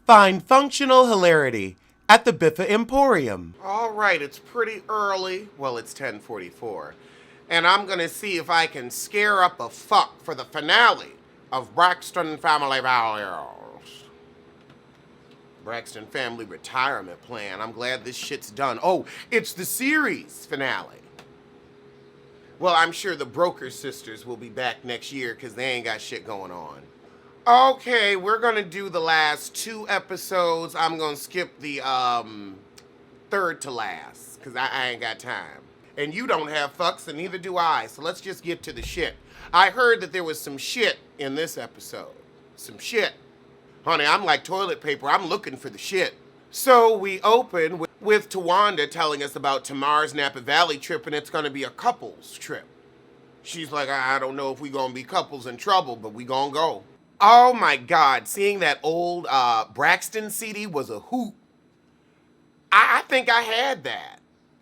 Find functional hilarity at the Biffa Emporium. All right, it's pretty early. Well, it's 10:44. And I'm going to see if I can scare up a fuck for the finale of Braxton Family Values. Braxton Family Retirement Plan. I'm glad this shit's done. Oh, it's the series finale. Well, I'm sure the Broker Sisters will be back next year because they ain't got shit going on. Okay, we're gonna do the last 2 episodes. I'm gonna skip the third to last, because I ain't got time. And you don't have fucks, and neither do I, so let's just get to the shit. I heard that there was some shit in this episode. Some shit. Honey, I'm like toilet paper. I'm looking for the shit. So we open with Tawanda telling us about Tamar's Napa Valley trip, and it's gonna be a couples trip. She's like, I don't know if we gonna be couples in trouble, but we gonna go. Oh my God, seeing that old Braxton CD was a hoot. I think I had that.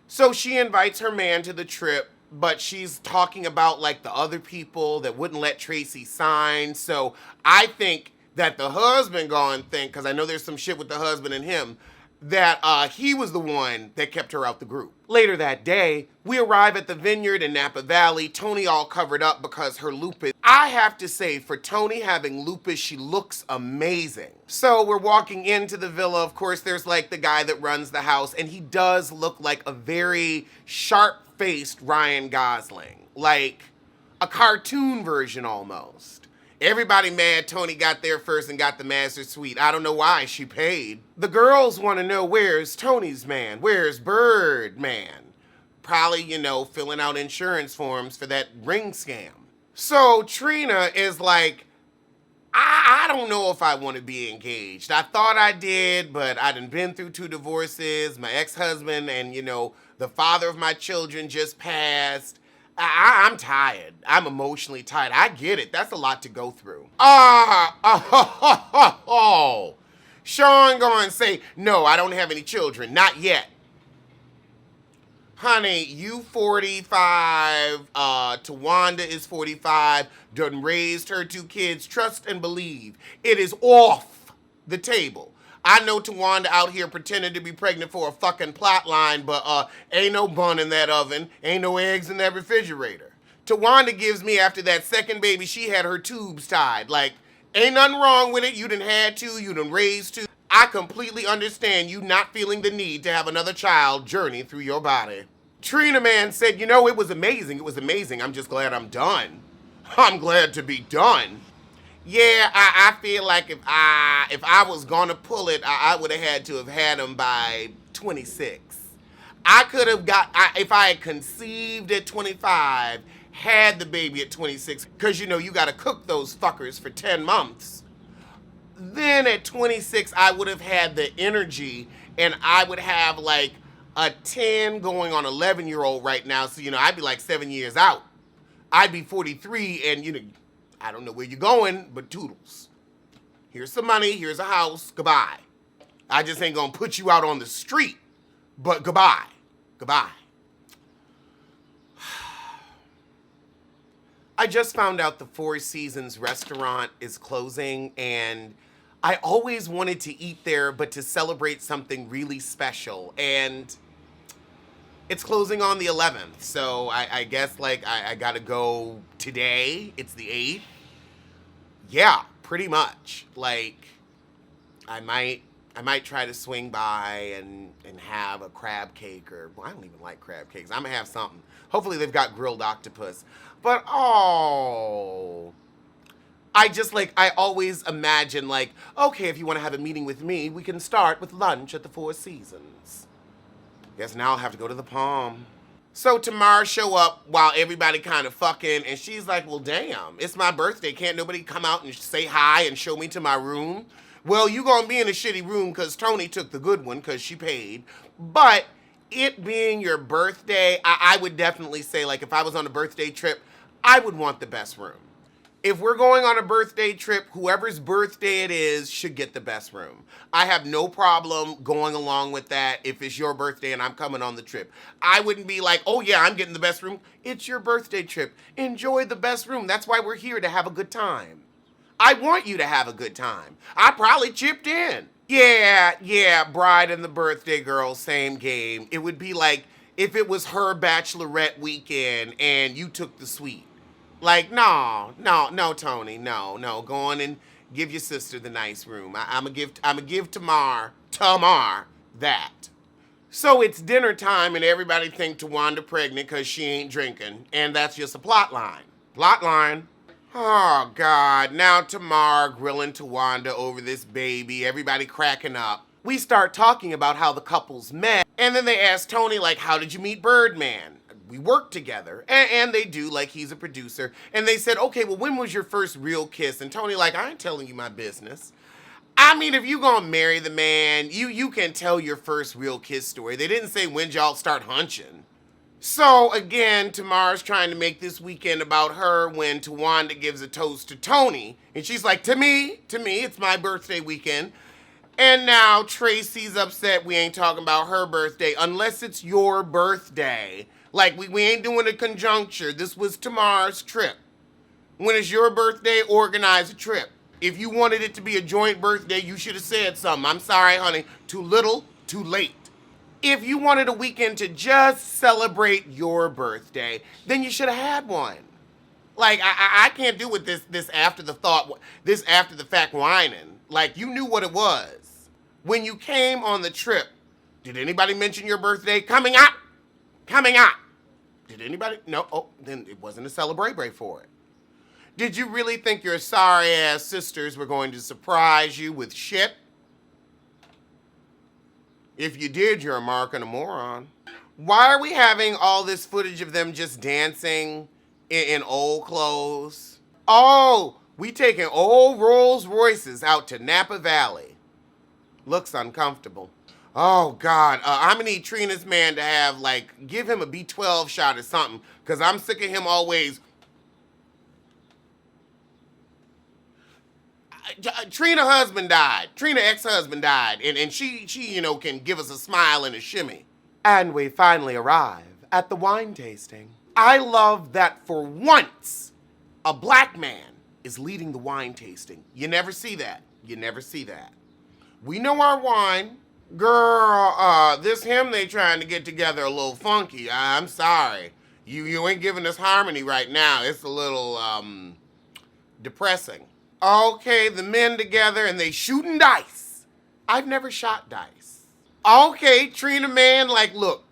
So she invites her man to the trip, but she's talking about like the other people that wouldn't let Tracy sign. So I think that the husband gonna think, because I know there's some shit with the husband and him, that he was the one that kept her out the group. Later that day, we arrive at the vineyard in Napa Valley, Tony all covered up because her lupus. I have to say, for Tony having lupus, she looks amazing. So we're walking into the villa. Of course, there's like the guy that runs the house, and he does look like a very sharp-faced Ryan Gosling. Like a cartoon version almost. Everybody mad Tony got there first and got the master suite. I don't know why, she paid. The girls want to know, where's Tony's man? Where's Bird Man? Probably, filling out insurance forms for that ring scam. So Trina is like, I don't know if I want to be engaged. I thought I did, but I done been through 2 divorces. My ex-husband and, the father of my children just passed. I'm tired. I'm emotionally tired. I get it. That's a lot to go through. Sean going to say, no, I don't have any children. Not yet. Honey, you 45, Tawanda is 45, done raised her 2 kids. Trust and believe. It is off the table. I know Tawanda out here pretending to be pregnant for a fucking plot line, but ain't no bun in that oven, ain't no eggs in that refrigerator. Tawanda gives me, after that second baby, she had her tubes tied. Like, ain't nothing wrong with it. You done had 2, you done raised 2. I completely understand you not feeling the need to have another child journey through your body. Trina Man said, it was amazing. It was amazing. I'm just glad I'm done. I'm glad to be done. Yeah, I feel like if I was gonna pull it, I would have had to have had him by 26. I could have if I had conceived at 25, had the baby at 26, because you gotta cook those fuckers for 10 months. Then at 26, I would have had the energy, and I would have like a 10 going on 11-year-old right now, so I'd be like 7 years out. I'd be 43, and I don't know where you're going, but toodles. Here's some money, here's a house, goodbye. I just ain't gonna put you out on the street, but goodbye. Goodbye. I just found out the Four Seasons restaurant is closing, and I always wanted to eat there, but to celebrate something really special, and it's closing on the 11th, so I guess I gotta go today. It's the 8th. Yeah, pretty much. I might try to swing by and have a crab cake, or I don't even like crab cakes. I'm gonna have something. Hopefully they've got grilled octopus. But I always imagine okay, if you want to have a meeting with me, we can start with lunch at the Four Seasons. Guess now I'll have to go to the Palm. So Tamar show up while everybody kind of fucking, and she's like, well, damn, it's my birthday. Can't nobody come out and say hi and show me to my room? Well, you gonna be in a shitty room because Tony took the good one because she paid. But it being your birthday, I would definitely say, if I was on a birthday trip, I would want the best room. If we're going on a birthday trip, whoever's birthday it is should get the best room. I have no problem going along with that if it's your birthday and I'm coming on the trip. I wouldn't be like, oh yeah, I'm getting the best room. It's your birthday trip. Enjoy the best room. That's why we're here, to have a good time. I want you to have a good time. I probably chipped in. Yeah, bride and the birthday girl, same game. It would be like if it was her bachelorette weekend and you took the suite. Like, no, Tony, no. Go on and give your sister the nice room. I'm a give Tamar that. So it's dinner time and everybody think Tawanda pregnant because she ain't drinking. And that's just a plot line. Plot line. Oh, God. Now Tamar grilling Tawanda over this baby. Everybody cracking up. We start talking about how the couples met. And then they ask Tony, like, how did you meet Birdman? We worked together. And they do, like he's a producer. And they said, okay, well, when was your first real kiss? And Tony, like, I ain't telling you my business. I mean, if you gonna marry the man, you can tell your first real kiss story. They didn't say when y'all start hunching. So again, Tamar's trying to make this weekend about her when Tawanda gives a toast to Tony. And she's like, to me, it's my birthday weekend. And now Tracy's upset we ain't talking about her birthday unless it's your birthday. Like, we ain't doing a conjuncture. This was Tamar's trip. When it's your birthday, organize a trip. If you wanted it to be a joint birthday, you should have said something. I'm sorry, honey. Too little, too late. If you wanted a weekend to just celebrate your birthday, then you should have had one. Like, I can't do with this after the fact whining. Like, you knew what it was. When you came on the trip, did anybody mention your birthday? Coming up. Did anybody? No. Oh, then it wasn't a celebrate for it. Did you really think your sorry-ass sisters were going to surprise you with shit? If you did, you're a mark and a moron. Why are we having all this footage of them just dancing in old clothes? Oh, we taking old Rolls Royces out to Napa Valley. Looks uncomfortable. Oh, God. I'm going to need Trina's man to have, like, give him a B12 shot or something, because I'm sick of him always... Trina ex-husband died, and she can give us a smile and a shimmy. And we finally arrive at the wine tasting. I love that for once, a black man is leading the wine tasting. You never see that. We know our wine. Girl, this hymn they trying to get together a little funky. I'm sorry. You ain't giving us harmony right now. It's a little, depressing. Okay, the men together and they shooting dice. I've never shot dice. Okay, Trina man, like, look,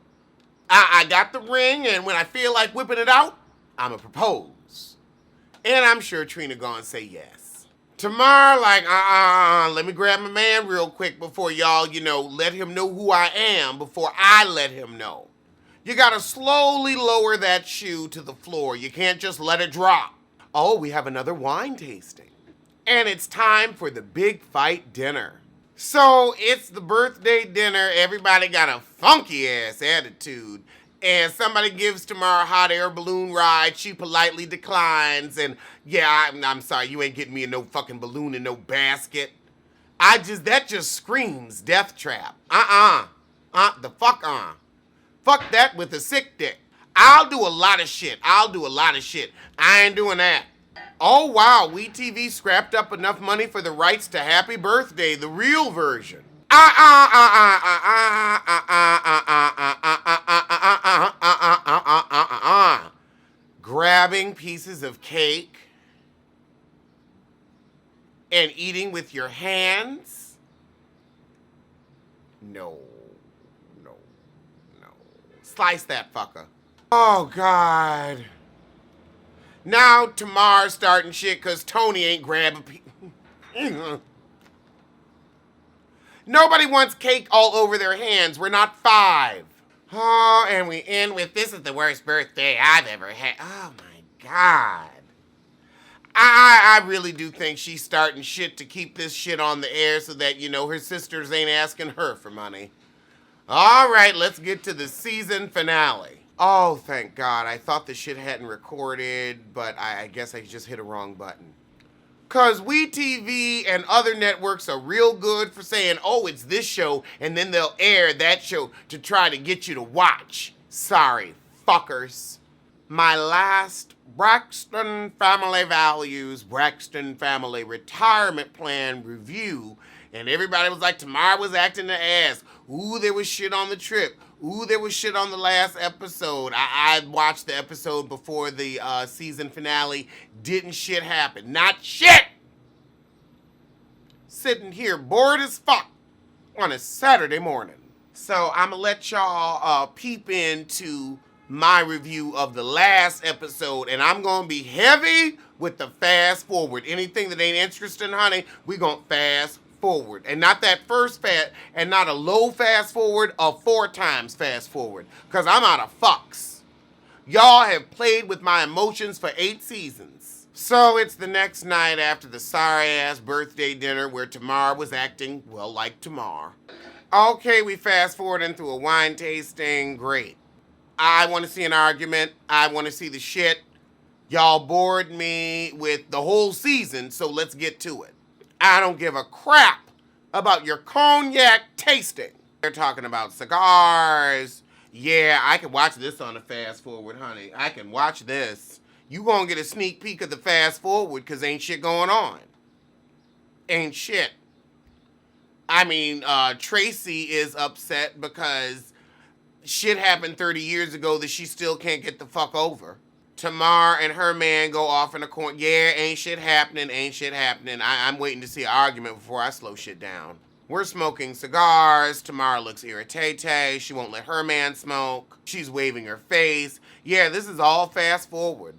I got the ring, and when I feel like whipping it out, I'ma propose. And I'm sure Trina gonna say yes. Tamar, like, let me grab my man real quick before y'all, let him know who I am before I let him know. You gotta slowly lower that shoe to the floor. You can't just let it drop. Oh, we have another wine tasting. And it's time for the big fight dinner. So it's the birthday dinner. Everybody got a funky ass attitude. And somebody gives Tamara a hot air balloon ride. She politely declines. And yeah, I'm sorry, you ain't getting me in no fucking balloon in no basket. That just screams death trap. The fuck on. Fuck that with a sick dick. I'll do a lot of shit. I ain't doing that. Oh, wow, WeTV scrapped up enough money for the rights to Happy Birthday, the real version. Grabbing pieces of cake and eating with your hands? No. Slice that fucker. Oh, God. Now Tamar's starting shit because Tony ain't grabbing Nobody wants cake all over their hands. We're not 5. Oh, and we end with, this is the worst birthday I've ever had. Oh, my God. I really do think she's starting shit to keep this shit on the air so that, her sisters ain't asking her for money. All right, let's get to the season finale. Oh, thank God. I thought the shit hadn't recorded, but I guess I just hit a wrong button. Because WeTV and other networks are real good for saying, oh, it's this show, and then they'll air that show to try to get you to watch. Sorry, fuckers. My last Braxton Family Values, Braxton Family Retirement Plan review And everybody was like, Tamara was acting the ass. Ooh, there was shit on the trip. Ooh, there was shit on the last episode. I watched the episode before the season finale. Didn't shit happen. Not shit! Sitting here bored as fuck on a Saturday morning. So I'm gonna let y'all peep into my review of the last episode, and I'm gonna be heavy with the fast forward. Anything that ain't interesting, honey, we gonna fast forward. And not that first fast, and not a low fast forward, a 4 times fast forward. Cause I'm out of fucks. Y'all have played with my emotions for 8 seasons. So it's the next night after the sorry-ass birthday dinner where Tamara was acting, well, like Tamara. Okay, we fast forward into a wine tasting. Great. I want to see an argument. I want to see the shit. Y'all bored me with the whole season, so let's get to it. I don't give a crap about your cognac tasting. They're talking about cigars. Yeah, I can watch this on the fast forward, honey. I can watch this. You gonna get a sneak peek of the fast forward because ain't shit going on. Ain't shit. I mean, Tracy is upset because shit happened 30 years ago that she still can't get the fuck over. Tamar and her man go off in the corner. Yeah, ain't shit happening, ain't shit happening. I'm waiting to see an argument before I slow shit down. We're smoking cigars. Tamar looks irritated. She won't let her man smoke. She's waving her face. Yeah, this is all fast forward.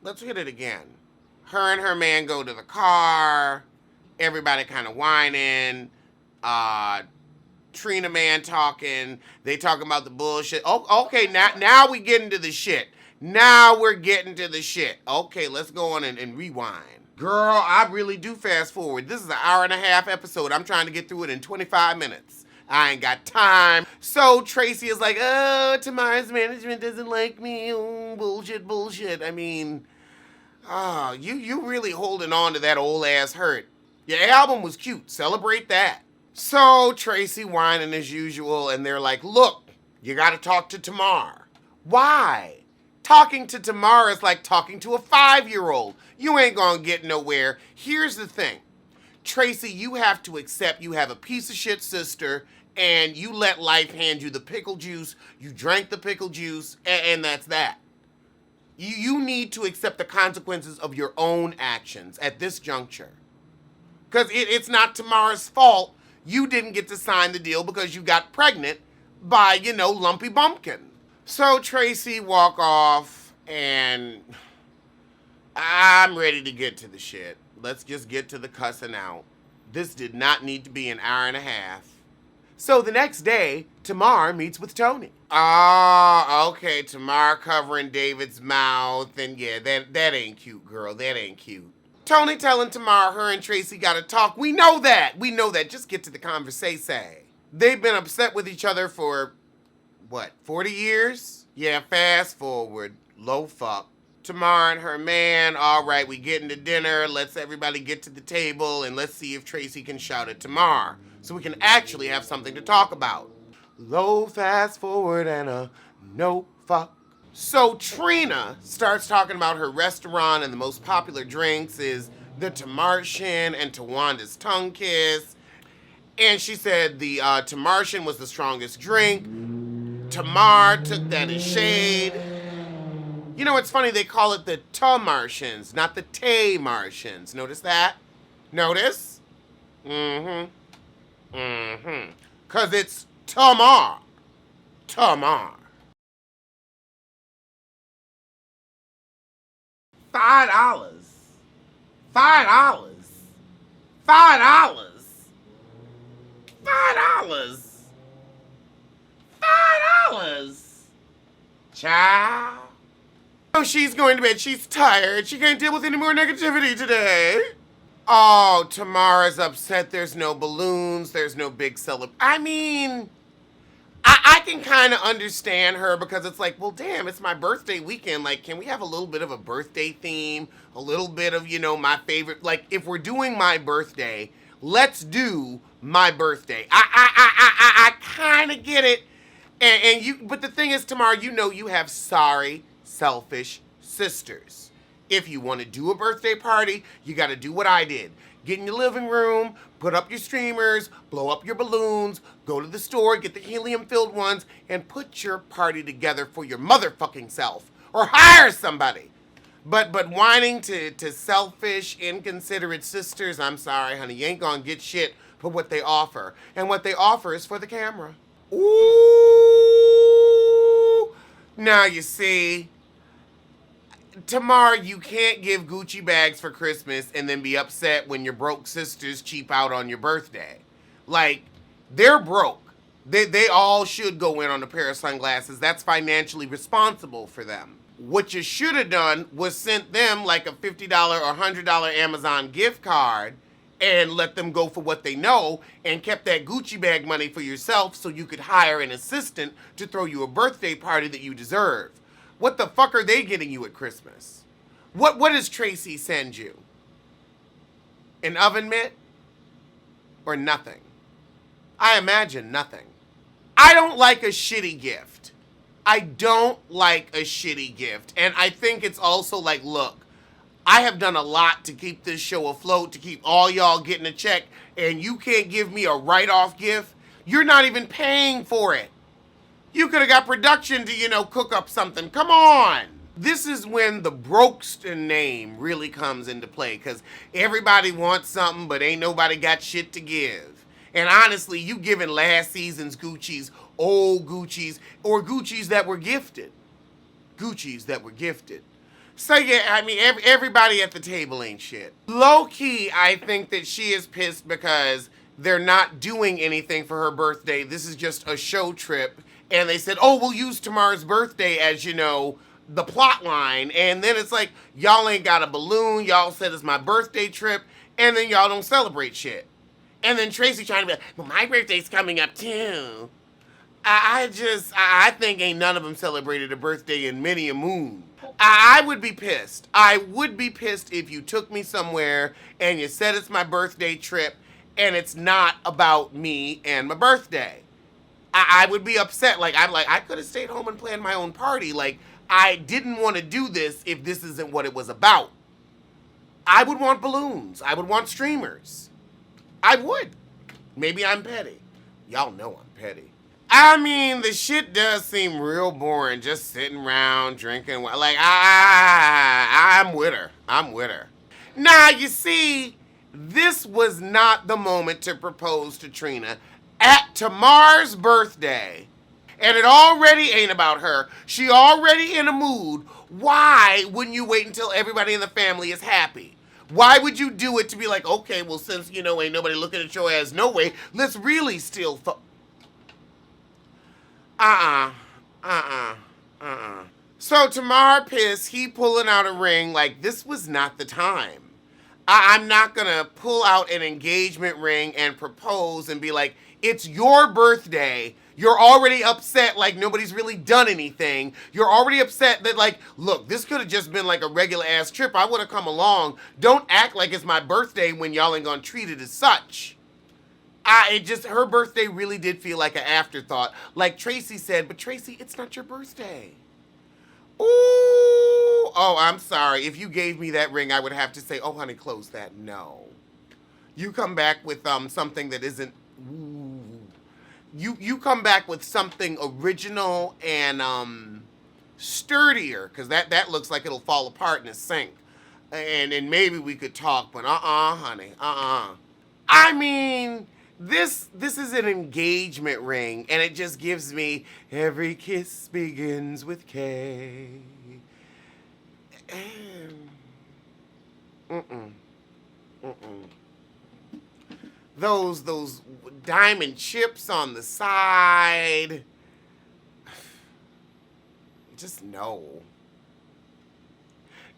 Let's hit it again. Her and her man go to the car. Everybody kind of whining. Trina man talking. They talking about the bullshit. Oh, okay, now we get into the shit. Now we're getting to the shit. Okay, let's go on and rewind. Girl, I really do fast forward. This is an hour-and-a-half episode. I'm trying to get through it in 25 minutes. I ain't got time. So Tracy is like, oh, Tamara's management doesn't like me. Oh, bullshit. I mean, you really holding on to that old ass hurt. Your album was cute. Celebrate that. So Tracy whining as usual, and they're like, look, you gotta talk to Tamar. Why? Talking to Tamar is like talking to a 5-year-old. You ain't gonna get nowhere. Here's the thing. Tracy, you have to accept you have a piece of shit sister, and you let life hand you the pickle juice. You drank the pickle juice, and that's that. You need to accept the consequences of your own actions at this juncture. Because it's not Tamara's fault you didn't get to sign the deal because you got pregnant by, Lumpy Bumpkin. So Tracy walk off, and I'm ready to get to the shit. Let's just get to the cussing out. This did not need to be an hour and a half. So the next day, Tamar meets with Tony. Okay, Tamar covering David's mouth, and yeah, that ain't cute, girl. That ain't cute. Tony telling Tamar her and Tracy gotta talk. We know that. Just get to the conversation. They've been upset with each other for, 40 years? Yeah, fast forward. Low fuck. Tamar and her man, all right, we getting to dinner. Let's everybody get to the table, and let's see if Tracy can shout at Tamar so we can actually have something to talk about. Low fast forward and a no fuck. So Trina starts talking about her restaurant, and the most popular drinks is the Tamartian and Tawanda's tongue kiss. And she said the Tamartian was the strongest drink. Tamar took that as shade. It's funny, they call it the Tamartians, not the Tay-Martians. Notice that? Notice? Because it's Tamar. $5. Child. So she's going to bed. She's tired. She can't deal with any more negativity today. Oh, Tamara's upset. There's no balloons. There's no big celebration. I mean, I can kind of understand her because it's like, well, damn, it's my birthday weekend. Like, can we have a little bit of a birthday theme? A little bit of, my favorite. Like, if we're doing my birthday, let's do my birthday. I kind of get it. But the thing is, Tamara, you have sorry, selfish sisters. If you want to do a birthday party, you got to do what I did. Get in your living room, put up your streamers, blow up your balloons, go to the store, get the helium-filled ones, and put your party together for your motherfucking self. Or hire somebody. But whining to selfish, inconsiderate sisters, I'm sorry, honey, you ain't gonna get shit for what they offer. And what they offer is for the camera. Ooh. Now you see, Tamar, you can't give Gucci bags for Christmas and then be upset when your broke sisters cheap out on your birthday. Like, they're broke. They all should go in on a pair of sunglasses. That's financially responsible for them. What you should have done was sent them like a $50 or $100 Amazon gift card and let them go for what they know and kept that Gucci bag money for yourself so you could hire an assistant to throw you a birthday party that you deserve. What the fuck are they getting you at Christmas? What does Tracy send you? An oven mitt? Or nothing? I imagine nothing. I don't like a shitty gift. I don't like a shitty gift. And I think it's also like, look, I have done a lot to keep this show afloat, to keep all y'all getting a check, and you can't give me a write-off gift? You're not even paying for it. You could have got production to, cook up something. Come on. This is when the Braxton name really comes into play, because everybody wants something, but ain't nobody got shit to give. And honestly, you giving last season's Gucci's, old Gucci's, or Gucci's that were gifted. Gucci's that were gifted. So yeah, I mean, everybody at the table ain't shit. Low-key, I think that she is pissed because they're not doing anything for her birthday. This is just a show trip. And they said, oh, we'll use Tamar's birthday as, the plot line. And then it's like, y'all ain't got a balloon. Y'all said it's my birthday trip. And then y'all don't celebrate shit. And then Tracy trying to be like, well, my birthday's coming up too. I think ain't none of them celebrated a birthday in many a moon. I would be pissed. I would be pissed if you took me somewhere and you said it's my birthday trip and it's not about me and my birthday. I would be upset. I could have stayed home and planned my own party. Like, I didn't want to do this if this isn't what it was about. I would want balloons. I would want streamers. I would. Maybe I'm petty. Y'all know I'm petty. I mean, the shit does seem real boring, just sitting around drinking. Like, I'm with her. I'm with her. Now, you see, this was not the moment to propose to Trina at Tamar's birthday. And it already ain't about her. She already in a mood. Why wouldn't you wait until everybody in the family is happy? Why would you do it to be like, okay, well, since, ain't nobody looking at your ass no way, let's really steal So Tamar pissed, he pulling out a ring like this was not the time. I'm not gonna pull out an engagement ring and propose and be like, it's your birthday. You're already upset like nobody's really done anything. You're already upset that like, look, this could have just been like a regular ass trip. I would have come along. Don't act like it's my birthday when y'all ain't gonna treat it as such. Her birthday really did feel like an afterthought. Like Tracy said, but Tracy, it's not your birthday. Ooh, oh, I'm sorry. If you gave me that ring, I would have to say, oh, honey, close that. No. You come back with something that isn't, ooh. You come back with something original and sturdier, because that looks like it'll fall apart in a sink. And maybe we could talk, but honey, I mean, this is an engagement ring, and it just gives me every kiss begins with K. Those diamond chips on the side. Just no.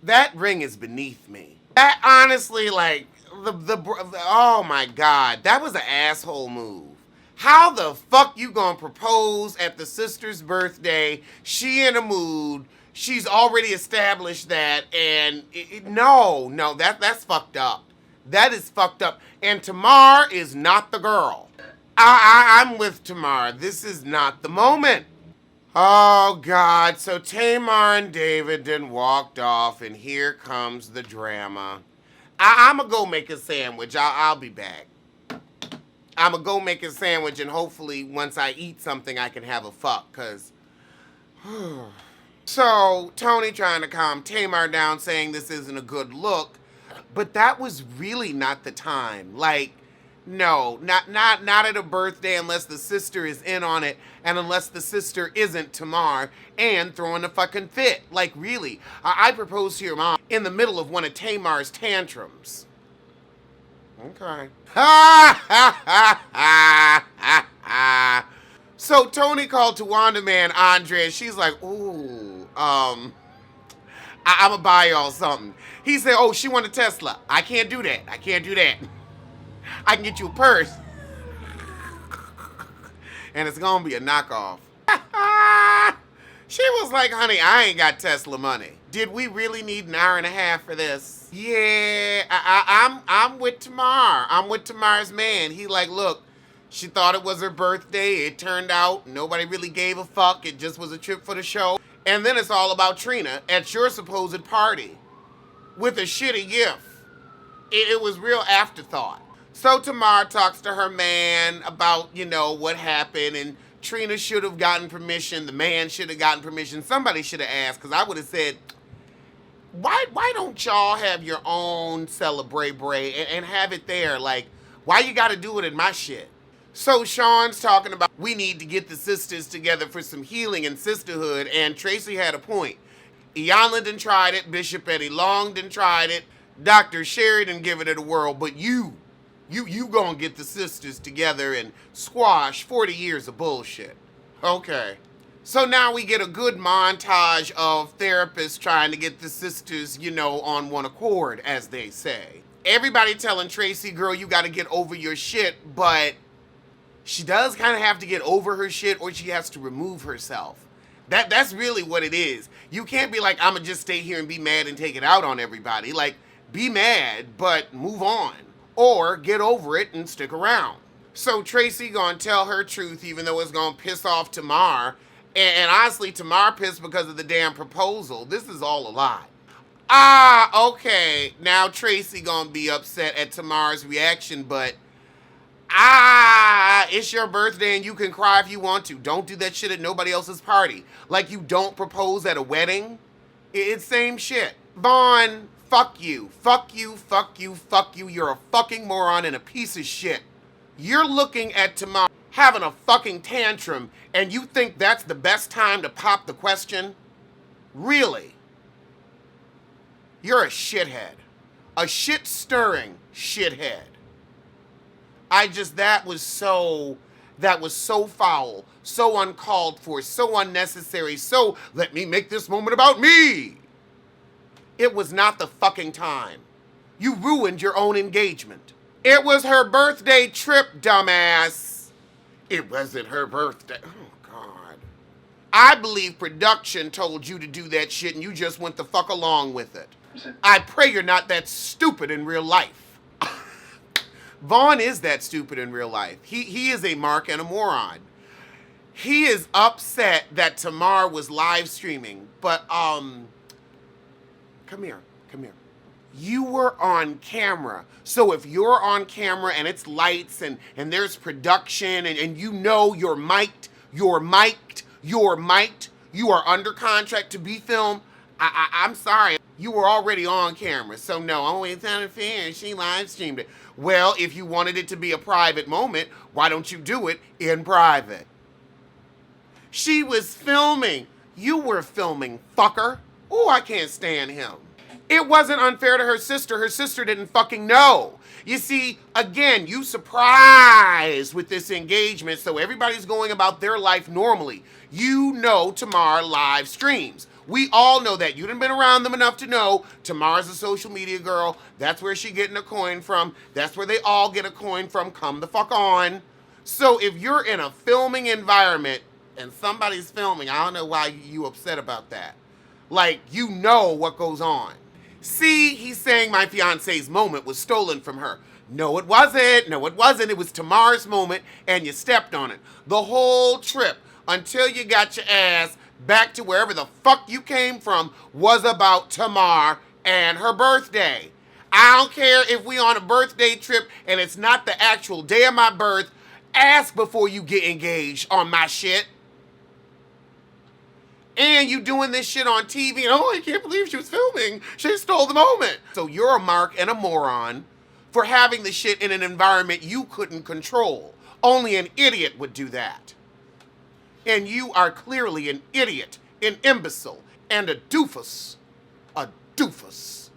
That ring is beneath me. That honestly, like, oh my God, that was an asshole move. How the fuck you gonna propose at the sister's birthday? She in a mood. She's already established that, and no, that's fucked up. That is fucked up. And Tamar is not the girl. I'm with Tamar. This is not the moment. Oh, God. So Tamar and David then walked off, and here comes the drama. I'm gonna go make a sandwich. I'll be back. I'm gonna go make a sandwich, and hopefully once I eat something, I can have a fuck, cause... So, Tony trying to calm Tamar down, saying this isn't a good look, but that was really not the time. Like, no, not at a birthday unless the sister is in on it, and unless the sister isn't Tamar and throwing a fucking fit. Like, really, I proposed to your mom in the middle of one of Tamar's tantrums. Okay. Ha ha ha ha ha ha. So Tony called to Wanda Man Andre, and she's like, ooh, I'm gonna buy y'all something. He said, oh, she want a Tesla. I can't do that. I can't do that. I can get you a purse. And it's gonna be a knockoff. She was like, honey, I ain't got Tesla money. Did we really need an hour and a half for this? Yeah, I'm with Tamar. I'm with Tamar's man. He like, look, she thought it was her birthday. It turned out nobody really gave a fuck. It just was a trip for the show. And then it's all about Trina at your supposed party with a shitty gift. It was real afterthought. So Tamar talks to her man about, you know, what happened, and Trina should have gotten permission. The man should have gotten permission. Somebody should have asked, because I would have said, why don't y'all have your own celebrate and have it there? Like, why you got to do it in my shit? So Sean's talking about we need to get the sisters together for some healing and sisterhood, and Tracy had a point. Iyanla done tried it, Bishop Eddie Long done tried it, Dr. Sheridan giving it a whirl, but you gonna get the sisters together and squash 40 years of bullshit. Okay. So now we get a good montage of therapists trying to get the sisters, you know, on one accord, as they say. Everybody telling Tracy, girl, you gotta get over your shit, but she does kind of have to get over her shit, or she has to remove herself. That's really what it is. You can't be like, I'm gonna just stay here and be mad and take it out on everybody. Like, be mad, but move on. Or get over it and stick around. So Tracy gonna tell her truth, even though it's gonna piss off Tamar. And honestly, Tamar pissed because of the damn proposal. This is all a lie. Okay. Now Tracy gonna be upset at Tamar's reaction, but it's your birthday and you can cry if you want to. Don't do that shit at nobody else's party. Like you don't propose at a wedding. It's same shit. Vaughn, fuck you. Fuck you, fuck you, fuck you. You're a fucking moron and a piece of shit. You're looking at Tamar having a fucking tantrum and you think that's the best time to pop the question? Really? You're a shithead. A shit-stirring shithead. that was so foul, so uncalled for, so unnecessary, so let me make this moment about me. It was not the fucking time. You ruined your own engagement. It was her birthday trip, dumbass. It wasn't her birthday. Oh, God. I believe production told you to do that shit and you just went the fuck along with it. I pray you're not that stupid in real life. Vaughn is that stupid in real life. He is a mark and a moron. He is upset that Tamar was live streaming, but come here. You were on camera. So if you're on camera and it's lights and there's production and you know you're mic'd, you are under contract to be filmed, I'm sorry. You were already on camera. So no, it's unfair. She live streamed it. Well, if you wanted it to be a private moment, why don't you do it in private? She was filming. You were filming, fucker. Ooh, I can't stand him. It wasn't unfair to her sister. Her sister didn't fucking know. You see, again, you surprised with this engagement, so everybody's going about their life normally. You know Tamar live streams. We all know that. You done been around them enough to know Tamar's a social media girl. That's where she getting a coin from. That's where they all get a coin from. Come the fuck on. So if you're in a filming environment and somebody's filming, I don't know why you upset about that. Like, you know what goes on. See, he's saying my fiance's moment was stolen from her. No, it wasn't. It was Tamar's moment, and you stepped on it. The whole trip, until you got your ass back to wherever the fuck you came from, was about Tamar and her birthday. I don't care if we on a birthday trip and it's not the actual day of my birth. Ask before you get engaged on my shit. And you doing this shit on TV, and oh, I can't believe she was filming. She stole the moment. So you're a mark and a moron for having the shit in an environment you couldn't control. Only an idiot would do that. And you are clearly an idiot, an imbecile, and a doofus. A doofus.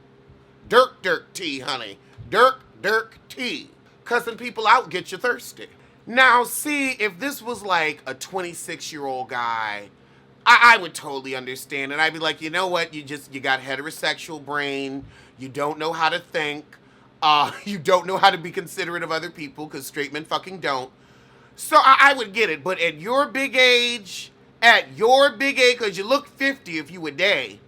Dirk tea, honey. Dirk tea. Cussing people out get you thirsty. Now, see, if this was like a 26-year-old guy, I would totally understand. And I'd be like, you know what? You got heterosexual brain. You don't know how to think. You don't know how to be considerate of other people, because straight men fucking don't. So I would get it. But at your big age, because you look 50 if you a day.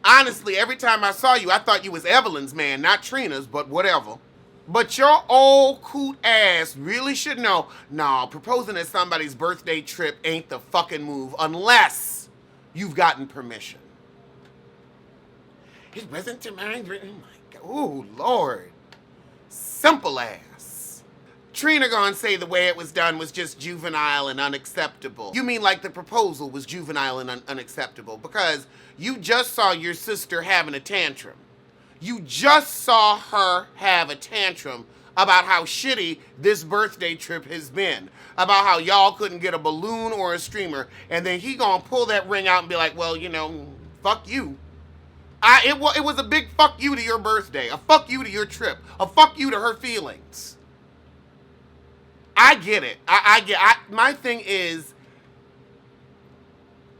Honestly, every time I saw you, I thought you was Evelyn's man, not Trina's, but whatever. But your old coot ass really should know, no, proposing at somebody's birthday trip ain't the fucking move unless you've gotten permission. It wasn't to mine. Oh my God. Oh, Lord. Simple ass. Trina gonna say the way it was done was just juvenile and unacceptable. You mean like the proposal was juvenile and unacceptable? Because you just saw your sister having a tantrum. You just saw her have a tantrum about how shitty this birthday trip has been, about how y'all couldn't get a balloon or a streamer, and then he gonna pull that ring out and be like, well, you know, fuck you. It was a big fuck you to your birthday, a fuck you to your trip, a fuck you to her feelings. I get it. My thing is,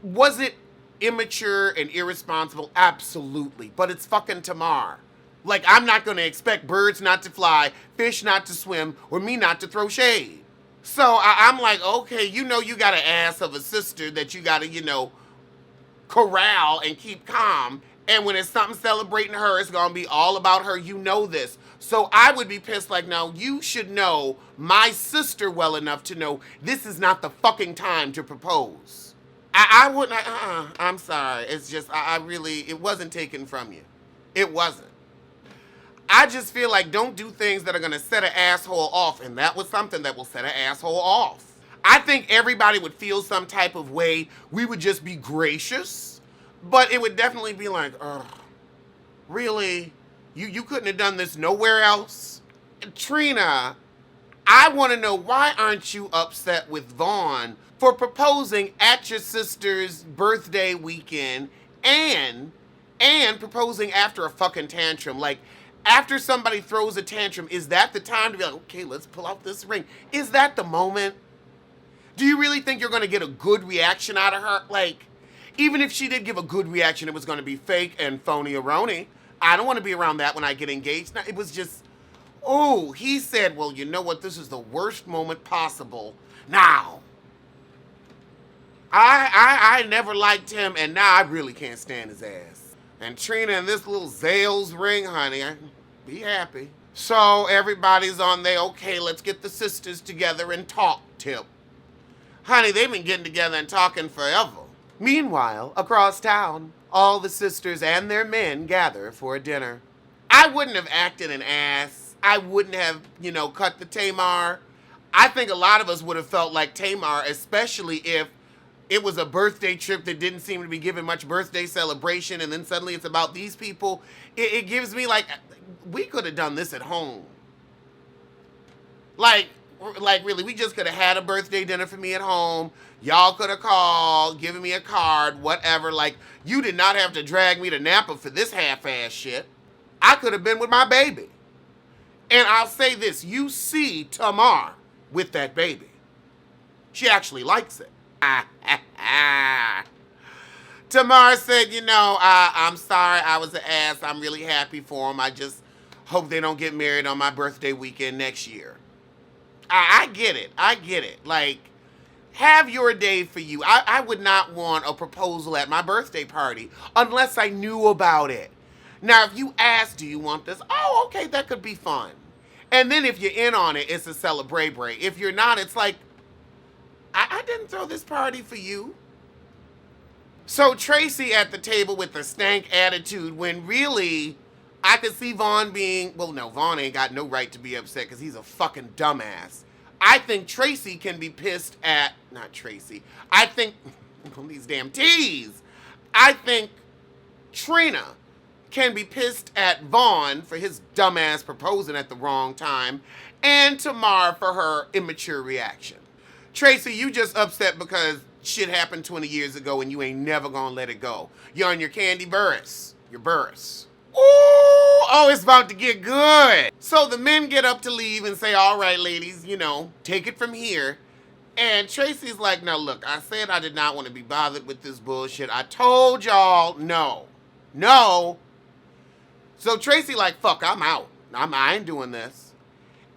was it immature and irresponsible? Absolutely. But it's fucking Tamar. Like, I'm not going to expect birds not to fly, fish not to swim, or me not to throw shade. So I'm like, okay, you know you got an ass of a sister that you got to, you know, corral and keep calm. And when it's something celebrating her, it's going to be all about her. You know this. So I would be pissed like, no, you should know my sister well enough to know this is not the fucking time to propose. I wouldn't, I'm sorry. It's just, it wasn't taken from you. It wasn't. I just feel like don't do things that are going to set an asshole off. And that was something that will set an asshole off. I think everybody would feel some type of way. We would just be gracious. But it would definitely be like, really? You couldn't have done this nowhere else? Trina, I want to know, why aren't you upset with Vaughn for proposing at your sister's birthday weekend and proposing after a fucking tantrum? Like, after somebody throws a tantrum, is that the time to be like, okay, let's pull out this ring? Is that the moment? Do you really think you're going to get a good reaction out of her? Like, even if she did give a good reaction, it was going to be fake and phony-a-roni. I don't want to be around that when I get engaged. Now, it was just, oh, he said, well, you know what? This is the worst moment possible. Now, I never liked him, and now I really can't stand his ass. And Trina and this little Zales ring, honey, be happy. So everybody's on there, okay, let's get the sisters together and talk tip. Honey, they've been getting together and talking forever. Meanwhile, across town, all the sisters and their men gather for a dinner. I wouldn't have acted an ass. I wouldn't have, you know, cut the Tamar. I think a lot of us would have felt like Tamar, especially if it was a birthday trip that didn't seem to be giving much birthday celebration, and then suddenly it's about these people. It gives me like, we could have done this at home. Like really, we just could have had a birthday dinner for me at home. Y'all could have called, given me a card, whatever. Like, you did not have to drag me to Napa for this half-ass shit. I could have been with my baby. And I'll say this, you see Tamar with that baby. She actually likes it. Tamar said, you know, I'm sorry I was an ass. I'm really happy for him. I just hope they don't get married on my birthday weekend next year. I get it. I get it. Like, have your day for you. I would not want a proposal at my birthday party unless I knew about it. Now, if you ask, do you want this? Oh, okay, that could be fun. And then if you're in on it, it's a celebrate. If you're not, it's like, I didn't throw this party for you. So Tracy at the table with the stank attitude when really I could see Vaughn being, well, no, Vaughn ain't got no right to be upset because he's a fucking dumbass. I think Tracy can be pissed at, not Tracy, I think, these damn T's. I think Trina can be pissed at Vaughn for his dumbass proposing at the wrong time, and Tamar for her immature reaction. Tracy, you just upset because shit happened 20 years ago and you ain't never gonna let it go. You're on your candy burris. Your burris. Ooh, oh, it's about to get good. So the men get up to leave and say, all right, ladies, take it from here. And Tracy's like, now look, I said I did not want to be bothered with this bullshit. I told y'all no. No. So Tracy like, fuck, I'm out. I ain't doing this.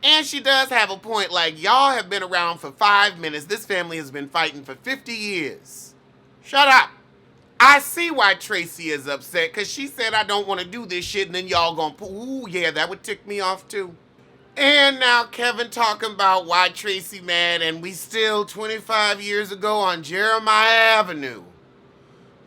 And she does have a point, like, y'all have been around for 5 minutes. This family has been fighting for 50 years. Shut up. I see why Tracy is upset, because she said I don't want to do this shit, and then y'all gonna, ooh, yeah, that would tick me off too. And now Kevin talking about why Tracy mad, and we still 25 years ago on Jeremiah Avenue.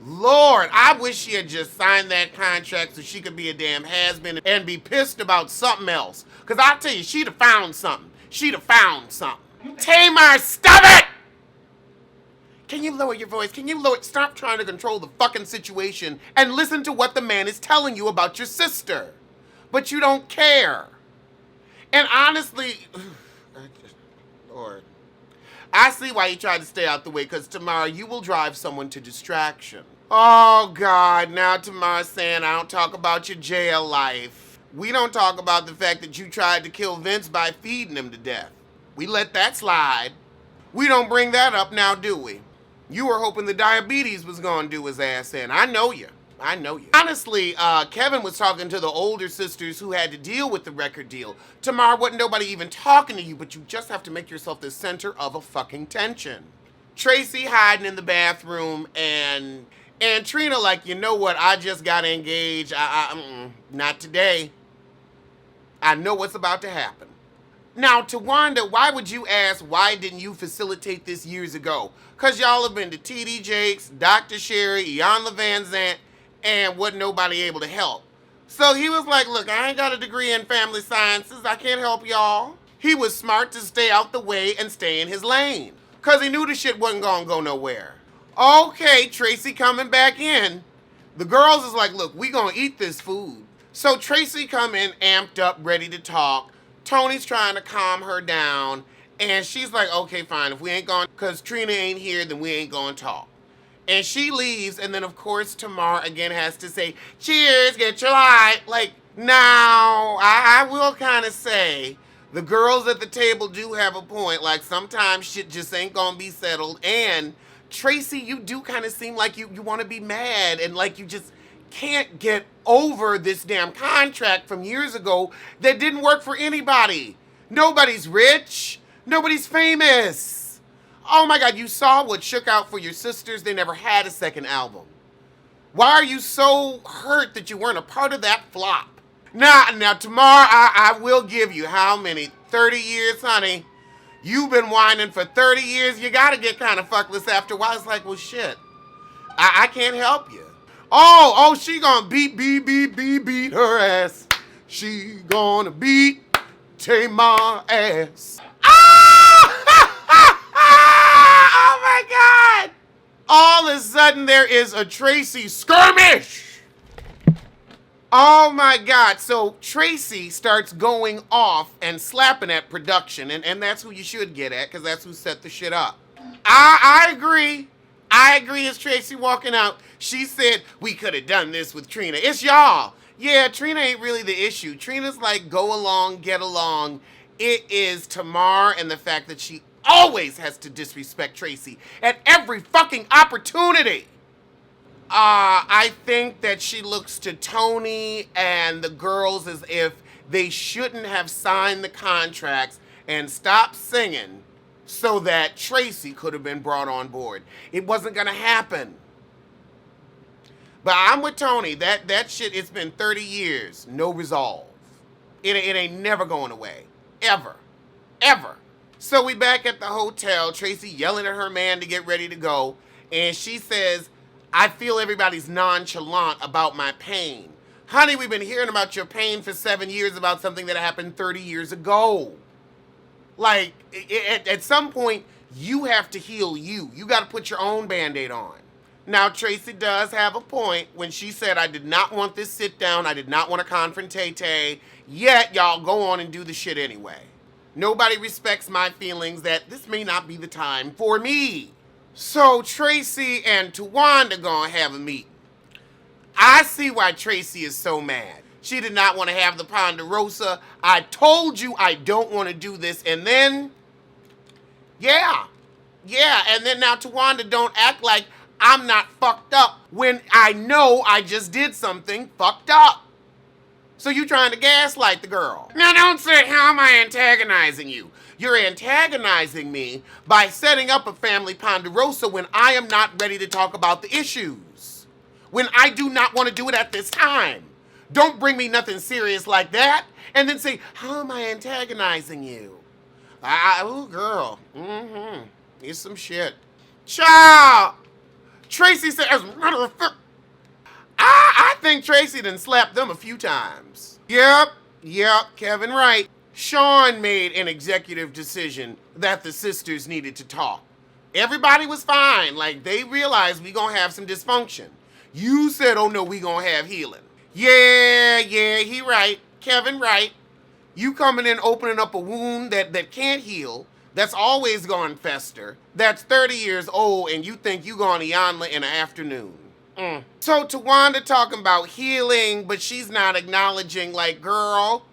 Lord, I wish she had just signed that contract so she could be a damn has-been and be pissed about something else. Because I'll tell you, she'd have found something. She'd have found something. Tamar, stop it! Can you lower your voice? Can you stop trying to control the fucking situation and listen to what the man is telling you about your sister? But you don't care. And honestly, Lord, I see why you tried to stay out the way, because tomorrow you will drive someone to distraction. Oh, God, now Tamara's saying I don't talk about your jail life. We don't talk about the fact that you tried to kill Vince by feeding him to death. We let that slide. We don't bring that up now, do we? You were hoping the diabetes was going to do his ass in. I know you. I know you. Honestly, Kevin was talking to the older sisters who had to deal with the record deal. Tamar, wasn't nobody even talking to you, but you just have to make yourself the center of a fucking tension. Tracy hiding in the bathroom, and Trina like, you know what, I just got engaged. Not today. I know what's about to happen. Now, Tawanda, why would you ask, why didn't you facilitate this years ago? Because y'all have been to T.D. Jakes, Dr. Sherry, Iyanla Van Zant, and wasn't nobody able to help. So he was like, look, I ain't got a degree in family sciences. I can't help y'all. He was smart to stay out the way and stay in his lane, because he knew the shit wasn't going to go nowhere. Okay, Tracy coming back in. The girls is like, look, we going to eat this food. So Tracy come in amped up, ready to talk. Tony's trying to calm her down. And she's like, okay, fine. If we ain't going, because Trina ain't here, then we ain't going to talk. And she leaves. And then, of course, Tamar again has to say, cheers, get your light. Like, now, I will kind of say, the girls at the table do have a point. Like, sometimes shit just ain't going to be settled. And Tracy, you do kind of seem like you want to be mad. And like you just can't get over this damn contract from years ago that didn't work for anybody. Nobody's rich. Nobody's famous. Oh my God, you saw what shook out for your sisters. They never had a second album. Why are you so hurt that you weren't a part of that flop? Now, tomorrow I will give you how many? 30 years, honey. You've been whining for 30 years. You got to get kind of fuckless after a while. It's like, well, shit. I can't help you. Oh, she gonna beat her ass. She gonna beat Tamar ass. Oh my God! All of a sudden there is a Tracy skirmish. Oh my God. So Tracy starts going off and slapping at production, and that's who you should get at, because that's who set the shit up. I agree. I agree. It's Tracy walking out. She said, we could have done this with Trina. It's y'all. Yeah, Trina ain't really the issue. Trina's like, go along, get along. It is Tamar and the fact that she always has to disrespect Tracy at every fucking opportunity. I think that she looks to Tony and the girls as if they shouldn't have signed the contracts and stopped singing so that Tracy could have been brought on board. It wasn't going to happen. But I'm with Tony. That shit, it's been 30 years. No resolve. It ain't never going away. Ever. Ever. So we back at the hotel. Tracy yelling at her man to get ready to go. And she says, I feel everybody's nonchalant about my pain. Honey, we've been hearing about your pain for 7 years about something that happened 30 years ago. Like, at some point, you have to heal you. You got to put your own Band-Aid on. Now, Tracy does have a point when she said, I did not want this sit down. I did not want to confrontate. Yet, y'all go on and do the shit anyway. Nobody respects my feelings that this may not be the time for me. So, Tracy and Tawanda gonna have a meeting. I see why Tracy is so mad. She did not want to have the Ponderosa. I told you I don't want to do this. And then, yeah. And then now Tawanda don't act like I'm not fucked up when I know I just did something fucked up. So you trying to gaslight the girl. Now don't say, how am I antagonizing you? You're antagonizing me by setting up a family Ponderosa when I am not ready to talk about the issues. When I do not want to do it at this time. Don't bring me nothing serious like that and then say, how am I antagonizing you? Oh, girl. It's some shit. Child! Tracy said, as a matter of fact, I think Tracy done slapped them a few times. Yep, Kevin right. Sean made an executive decision that the sisters needed to talk. Everybody was fine. Like, they realized we gonna have some dysfunction. You said, oh no, we gonna have healing. Yeah, he right. Kevin right. You coming in opening up a wound that can't heal, that's always gonna fester, that's 30 years old, and you think you gonna Iyanla in an afternoon. So Tawanda talking about healing, but she's not acknowledging, like, girl,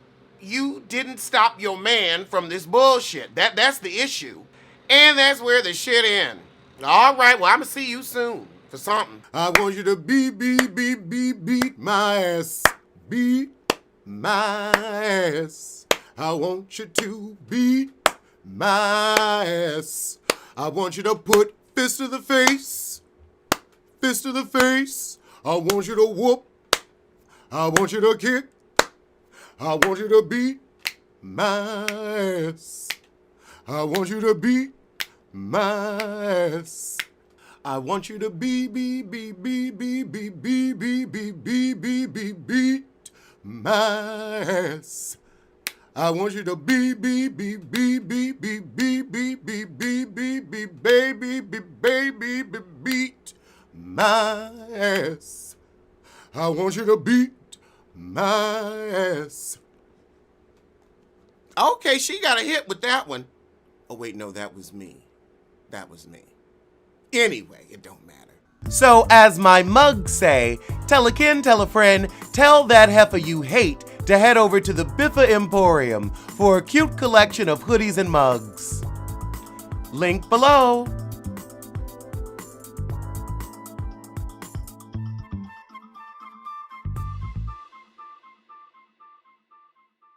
you didn't stop your man from this bullshit. That's the issue. And that's where the shit ends. All right, well, I'm gonna see you soon for something. I want you to beat my ass. Beat my ass. I want you to beat my ass. I want you to put fist to the face. Fist to the face. I want you to whoop. I want you to kick. I want you to beat my ass. I want you to beat my ass. I want you to beat my ass. I want you to beat my ass. I want you to beat my ass. Okay, she got a hit with that one. Oh, wait, no, that was me. Anyway, it don't matter. So as my mugs say, tell a kin, tell a friend, tell that heifer you hate to head over to the Biffa Emporium for a cute collection of hoodies and mugs. Link below.